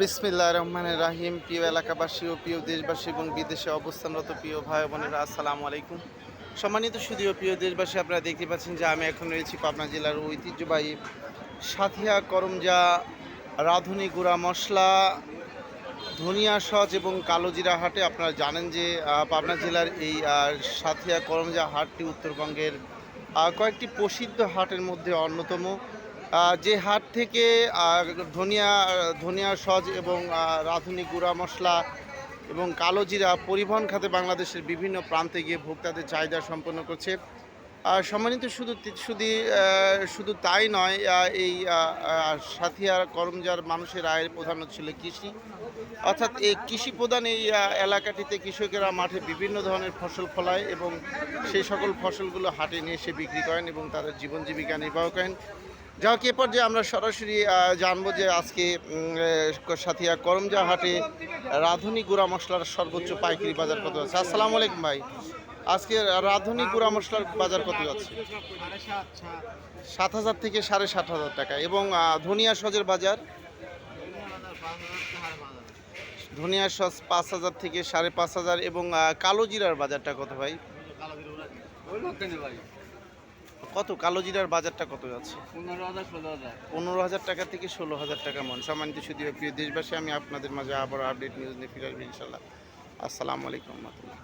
বিসমিল্লাহির রহমানির রহিম। প্রিয় এলাকাবাসী ও প্রিয় দেশবাসী এবং বিদেশে অবস্থানরত প্রিয় ভাই বোনেরা, আসসালামু আলাইকুম। সম্মানিত সুধীয় প্রিয় দেশবাসী, আপনারা দেখতে পাচ্ছেন যে আমি এখন রয়েছি পাবনা জেলার ঐতিহ্যবাহী সাথিয়া করমজা রাঁধুনি গুঁড়া মশলা ধনিয়া সজ এবং কালোজিরা হাটে। আপনারা জানেন যে পাবনা জেলার এই সাথিয়া করমজা হাটটি উত্তরবঙ্গের কয়েকটি প্রসিদ্ধ হাটের মধ্যে অন্যতম। যে হাট থেকে ধনিয়া ধনিয়া সজ এবং রাঁধুনি গুঁড়া মশলা এবং কালোজিরা পরিবহন খাতে বাংলাদেশের বিভিন্ন প্রান্তে গিয়ে ভোক্তাদের চাহিদা সম্পন্ন করছে। সম্মানিত শুধু তাই নয়, এই সাথিয়া করমজার মানুষের আয়ের প্রধান ছিল কৃষি, অর্থাৎ এই কৃষি প্রধান এই এলাকাটিতে কৃষকেরা মাঠে বিভিন্ন ধরনের ফসল ফলায় এবং সেই সকল ফসলগুলো হাটে নিয়ে এসে বিক্রি করেন এবং তাদের জীবন জীবিকা নির্বাহ করেন। যা হোক, এরপর যে আমরা সরাসরি জানবো যে আজকে সাথিয়া করমজা হাটে রাঁধুনি গুঁড়া মশলার সর্বোচ্চ পাইকারি বাজার কত আছে। আসসালামু আলাইকুম ভাই, আজকে রাঁধুনি গুঁড়া মশলার বাজার কত যাচ্ছে? 7,000 থেকে 7,500 টাকা। এবং ধনিয়া সজের বাজার? ধনিয়া সজ 5,000 থেকে 5,500। এবং কালো জিরার বাজারটা কত ভাই? কত কালো জিরার বাজারটা কত যাচ্ছে? 15,000 টাকা থেকে 16,000 টাকা মন। সম্মানিত সুধী প্রিয় দেশবাসী, আমি আপনাদের মাঝে আবার আপডেট নিউজ নিয়ে ফিরে আসবো ইনশাল্লাহ। আসসালামু আলাইকুম রহমতুল্লাহ।